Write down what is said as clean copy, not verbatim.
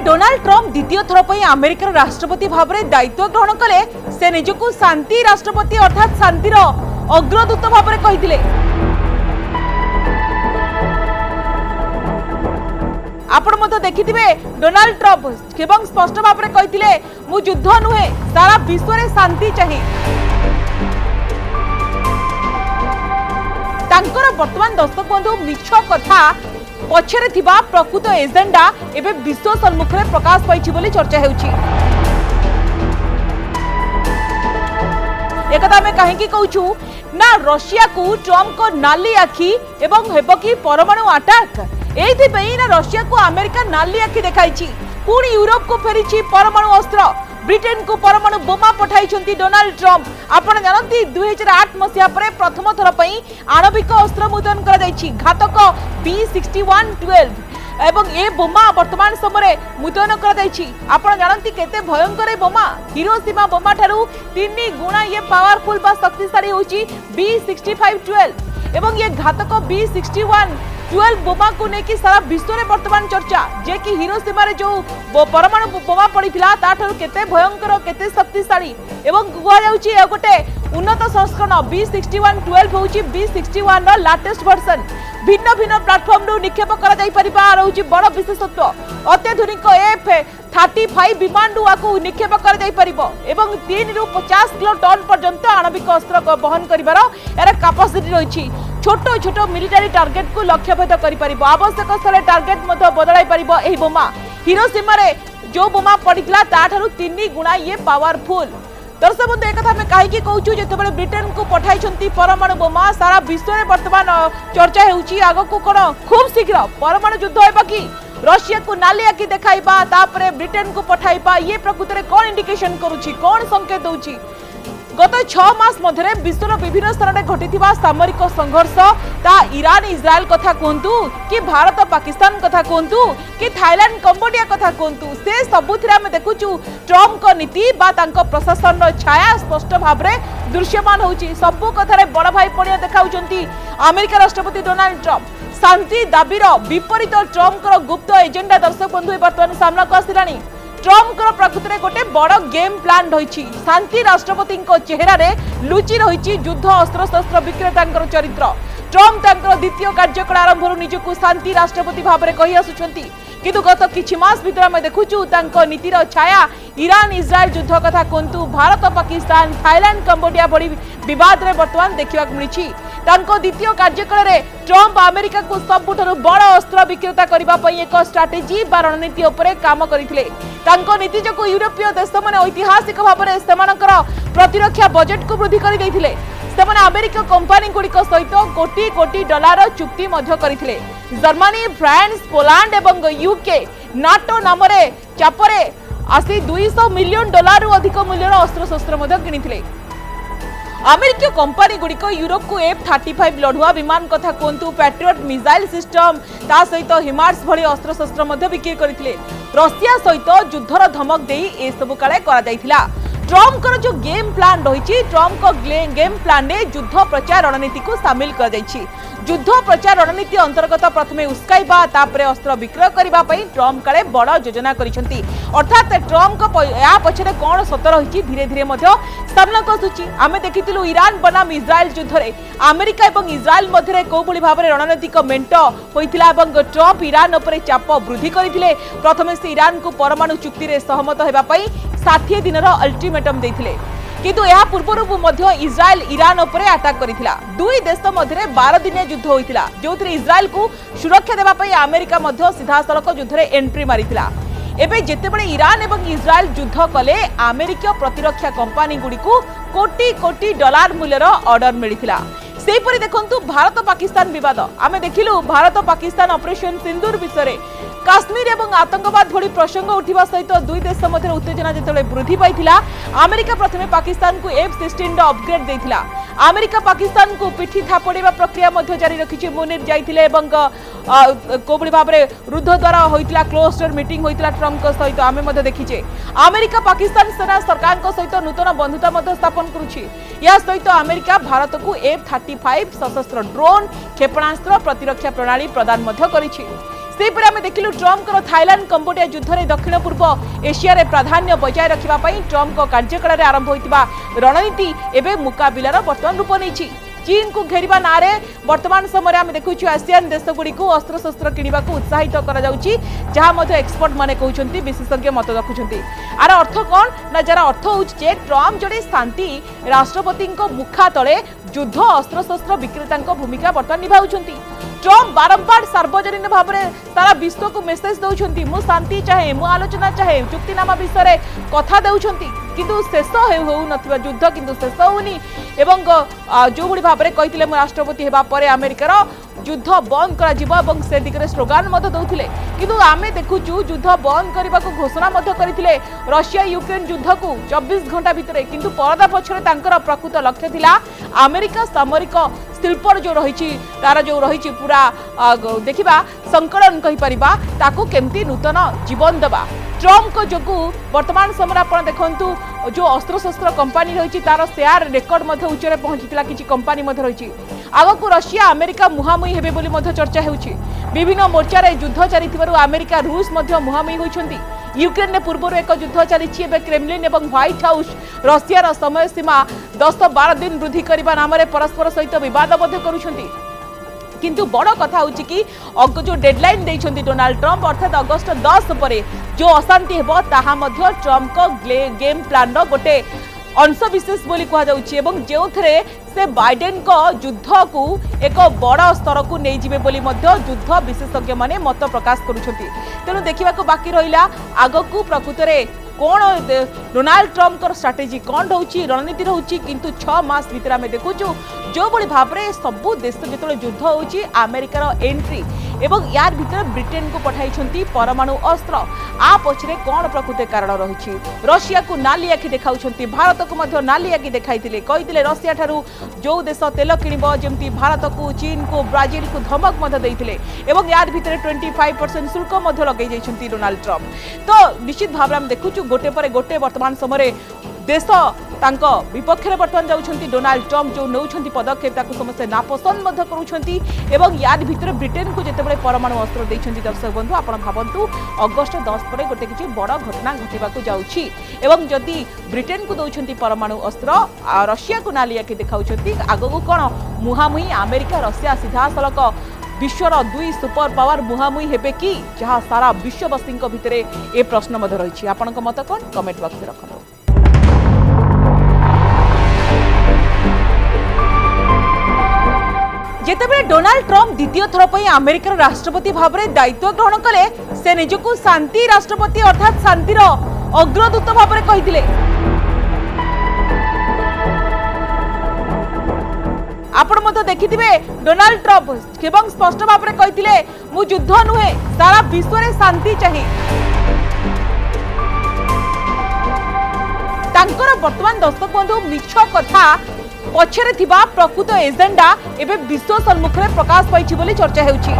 Donald Trump द्वितीय थर पर अमेरिकार राष्ट्रपति भाव में दायित्व ग्रहण कले से निजक शांति राष्ट्रपति अर्थात शांतिर अग्रदूत भाव में कही आपण मत देखिथिबे डोनाल्ड ट्रम्प एवं स्पष्ट भाव में कही मु युद्ध नुहे सारा विश्व में शांति चाहिए। तांकर वर्तमान दर्शक बंधु मिछ कथा पछरे थिबा प्रकृत एजेंडा एबे विश्व सम्मुख में प्रकाश पाइछि बोली चर्चा हेउछि। एकता में कहीं कहूँ ना रशिया को ट्रम्प को नाली आखि एवं हेब कि परमाणु अटैक एइथिपई ना रशिया को अमेरिका नाली आखि देखाइछि पुणी यूरोप को फेरिछि परमाणु अस्त्र ब्रिटेन को परमाणु बोमा पठाई डोनाल्ड ट्रम्प। आपण जानती 2008 मसीहा पर प्रथम थर पर आणविक अस्त्र मुतयन कर घातक B6112 एवं ए बोमा वर्तमान समय मुतयन कर जानती केते भयंकर बोमा हिरोशिमा बोमा ठारू 3 गुणा ये पावरफुल बा शक्तिशाली होची B6512 एवं ये घातक B6112 बोमा को लेकिन सारा विश्व में वर्तमान चर्चा जे कि हिरोशिमा रे जो परमाणु बोमा पड़ीथिला ता ठारू केते भयंकर केते शक्तिशाली एवं गुआ जाउची गोटे उन्नत संस्करण B6112 होची B61 रो लेटेस्ट वर्जन भिन्न भिन्न प्लेटफॉर्म रु निक्षेप करा जाई परिबा रहउची बड़ विशेषत्व अत्याधुनिक F-35 विमान रु आकु निक्षेप करा जाई परिबो एवं 3 रु 50 किलो टन पर्यंत आणविक अस्त्र बहन करिवार एरा कैपेसिटी रहिछि। छोट छोट मिलिटरी टार्गेट को लक्ष्यभेद करि परिबो आवश्यक स्थले टार्गेट मध्य बदलाई परिबो एही बोमा हिरोशिमा रे जो बोमा पड़ितला ता ठारू 3 गुणा ये पावरफुल। दर्शक बंधु एक कथा में कहीं कहूँ जितेबाला ब्रिटेन को पठाई परमाणु बोमा सारा विश्व में वर्तमान चर्चा होउची आग को कौन खूब शीघ्र परमाणु युद्ध होगा कि रशिया को नाली आखि देखाइबा तापरे ब्रिटेन को पठाइबा ये प्रकृत में कौन इंडिकेशन करुछि कौन संकेत दउछि। गत 6 मास मध्य विश्वर विभिन्न स्थान में घटी सामरिक संघर्ष ता ईरान इजराइल कथा कहतु कि भारत पाकिस्तान कथा कहतु कि थाईलैंड कंबोडिया कथा कहतु से सबुथिरे आमे देखुचु ट्रम्प को नीति बा तांको प्रशासन छाया स्पष्ट भाव में दृश्यमान होउची सबु कथारे बड़ भाई पणिया देखाउचंती अमेरिका राष्ट्रपति डोनाल्ड ट्रम्प शांति दाबीर विपरीत ट्रम्प गुप्त एजेंडा दर्शक बंधु वर्तमान सामना को आसिलानी। ट्रम्प प्रकृत में गोटे बड़ गेम प्लान रही शांति राष्ट्रपति चेहरा रे लुचि रही युद्ध अस्त्र शस्त्र विक्रेता चरित्र। ट्रम्प द्वितीय कार्यकाल आरंभ निजक शांति राष्ट्रपति भाव में कही आसुंच किंतु गत किछि मास भीतर आम देखुचु नीतिर छाया ईरान इजराइल युद्ध कथा कहतु भारत पाकिस्तान थाईलैंड कंबोडिया भली विवाद में वर्तमान देखा मिली। द्वितीय कार्यकाल में ट्रम्प अमेरिका को सबुठारु बड़ अस्त्र विक्रेता करने एक स्ट्राटेजी बा रणनीति उपरे काम करथिले। नीति जो यूरोपीय देश मैंने ऐतिहासिक भाव में प्रतिरक्षा बजेट को वृद्धि कर अमेरिका कंपनी गुड़िक सहित कोटी कोटी डॉलर चुक्ति करथिले। जर्मनी फ्रांस पोलैंड एवं यूके नाटो नाम चापरे आसी 200 मिलियन डॉलर अधिक मूल्यर अस्त्र शस्त्र किनिथिले। अमेरिका कंपनी गुड़िक यूरोप को F-35 लढ़ुआ विमान कथा कहतु पैट्रियट मिसाइल सिस्टम ता सहित हिमार्स भली अस्त्र शस्त्र बिक्री करथिले। रशिया सहित युद्धर धमक देई ए सब काले करा जायथिला। ट्रम्प जो गेम प्लान रही ट्रम्प को गेम प्लान में युद्ध प्रचार रणनीति को सामिल कर जायछि। युद्ध प्रचार रणनीति अंतर्गत प्रथमे उस्काइबा तापरे अस्त्र विक्रय करिबा पई ट्रम्प काले बड़ योजना करिसेंती अर्थात ट्रम्प को या पछरे कोन सत रही धीरे धीरे सामना को आसुछि। आमे देखिथिलु ईरान बनाम इजराइल युद्ध रे अमेरिका एवं इजराइल मध्य को भली भाव रणनीतिक मेंट होइथिला एवं ट्रम्प ईरान उपरे चाप वृद्धि करथिले। प्रथमे से ईरान को परमाणु चुक्ति रे सहमत हेबा पई 60 दिनर अल्टीमेटम देथिले किंतु यह पूर्व इजराइल ईरान उपरे अटैक करिथिला। दुई देश मध्य 12 दिनिया युद्ध होइथिला जो इजराइल को सुरक्षा देबा पई अमेरिका मध्य सीधा सड़क युद्ध रे एंट्री मारिथिला। एबे जेतेबेले ईरान एवं इजराइल युद्ध कले अमेरिका प्रतिरक्षा कंपनी गुडी को कोटी कोटी डॉलर मूल्यर ऑर्डर मिलिथिला। सेहीपरि देखंतु भारत पाकिस्तान विवाद आमे देखिलु भारत पाकिस्तान ऑपरेशन सिंदूर विषय काश्मीर एवं आतंकवाद भली प्रसंग उठिबा सहित दुई देश मध्य उत्तेजना जेतेबेले वृद्धि पाइथिला अमेरिका प्रथमे पाकिस्तान को F-16 अपग्रेड देथिला। अमेरिका पाकिस्तान को पिठी थापड़ेबा प्रक्रिया मध्य जारी रखिछि। मुनीर जाइथिले एवं कोबड़ी भाव में रुद्ध द्वारा होइतिला क्लोज डोर मीटिंग होइतिला ट्रम्प सहित आमे मध्य देखिछे। अमेरिका पाकिस्तान सेना सरकार सहित नूतन बंधुता मध्य स्थापन करुछि। या सहित अमेरिका भारत को F-35 सशस्त्र ड्रोन क्षेपणास्त्र प्रतिरक्षा प्रणाली प्रदान मध्य करिछि। सेपरि आम देखिलु ट्रम्प थाईलैंड कंबोडिया युद्ध में दक्षिण पूर्व एशिया रे प्राधान्य बजाय रखा ट्रम्प कार्यकाल में आरंभ होता रणनीति एवं मुकाबिलार बर्तमान रूप नहीं। चीन को घेरिबा नारे वर्तमान समय आम देखु आसियान देशगुड़ी को अस्त्रशस्त्र किणवा उत्साहित करा एक्सपर्ट माने कहउछंती विशेषज्ञ मत रखुछंती। आर अर्थ कौन ना जार अर्थ होचे ट्रम्प जड़े शांति राष्ट्रपति मुखा तले युद्ध अस्त्रशस्त्र विक्रेता भूमिका बर्तमान निभाउछंती। ट्रम्प बारंबार सार्वजनिक भाव में सारा विश्व को मेसेज दौरान मु शांति चाहे मु आलोचना चाहे चुक्तिनामा विषय कथा देउछंती किंतु शेष हो नथिबा युद्ध किंतु शेष होनी एवं जो भली भाव में कहिथिले मु राष्ट्रपति हेबा परे अमेरिकार युद्ध बंद करा जिवो एवं से दिगरे स्लोगान मध्य दउथिले किंतु आमे देखुचु युद्ध बंद करबा को घोषणा मध्य करथिले रशिया यूक्रेन युद्ध को 24 घंटा भितरे किंतु परदा पछरे तांकर प्रकृत लक्ष्य थिला अमेरिका सामरिक शिल्पर जो रही तार जो रही पूरा देखा संकलन कहीपर ताकू केमती नूतन जीवन देवा ट्रम्प को जो वर्तमान समय आप देखु जो अस्त्रशस्त्र कंपानी रही तार शेयर रेकर्ड उच्चरे पहुंची किसी कंपानी रही आग को रशिया अमेरिका मुहांमुही हेबे बोली चर्चा होउछि। विभिन्न मोर्चार युद्ध चली अमेरिका रूस मुहांमुही होइछंती। यूक्रेन ने पूर्व एक युद्ध चली क्रेमलिन और व्हाइट हाउस रशियार समय सीमा 10-12 दिन वृद्धि करने नाम परस्पर सहित बद करुछंती। किंतु बड़ कथा होची कि जो डेडलाइन देइछंती डोनाल्ड ट्रम्प अर्थात अगस्त 10 पर जो अशांति हेबो ताहा मध्य ट्रम्प को गेम प्लान रो गोटे अंश विशेष बोली कहा जाउछि एवं जेउथरे से बाइडेन को युद्ध को एक बड़ स्तर को नहीं जिवे बोली मध्य युद्ध विशेषज्ञ माने मत प्रकाश करुछंती। तेणु देखा बाकी रहिला आगकू प्रकृत रे कौन डोनाल्ड ट्रम्प को स्ट्राटेजी कौन रोची रणनीति रोची किंतु 6 मास भीतर आम देखुचु जो बड़ी भाव में सबू देश जो युद्ध होची अमेरिकार एंट्री एवं यार भीतर ब्रिटेन को पठाई परमाणु अस्त्र आ पछरे कौन प्रकृत कारण रही रशिया को नाली आखि देखाउछंती भारत को मध्य नाली आखि देखाइतिले कहितिले रशिया ठारू जो देश तेल किणिबो जेमती भारत को चीन को ब्राजिल को धमक मध्य देइतिले एवं यार भीतर 25% शुल्क मध्य लगै जाइछंती डोनाल्ड ट्रम्प। तो निश्चित भाव में देखुचु गोटे पर गोटे वर्तमान समय देश तांको विपक्ष में बर्तमान जाउछंती डोनाल्ड ट्रम्प जो नौछंती पदक्षेप ताकू समस्ते नापसंद मध्य करूछंती एवं याद भीतर ब्रिटेन को जेतेबेले परमाणु अस्त्र देइछंती दर्शक बंधु आपण भाबंतु अगस्त 10 पर गोटे किछि बड़ घटना घटिबाकू जाउछि एवं जदि ब्रिटेन को दौछंती परमाणु अस्त्र रशिया को नाली आखि देखाउछंती आगो कोन मुहामुही अमेरिका रशिया सीधा सलक विश्वर 2 सुपर पावर मुहामुही हेबे कि जहाँ सारा विश्ववासी भितर ए प्रश्न मध्य रही आपन मत कौन कमेंट बॉक्स में रखो। जेतेबेले डोनाल्ड ट्रम्प द्वितीय थर पर अमेरिकार राष्ट्रपति भाव में दायित्व ग्रहण कले से निजको शांति राष्ट्रपति अर्थात शांतिर अग्रदूत भाव में कहिथिले। आपण मत देखिथिबे डोनाल्ड ट्रम्प एवं स्पष्ट भाव में कहिथिले मु युद्ध नुहे सारा विश्व रे शांति चाहिए। तांकर वर्तमान दर्शक बंधु मिछ कथा पछरे थिबा प्रकृत एजेंडा एबे विश्व सम्मुख रे प्रकाश पाइछि बोली चर्चा हेउछि।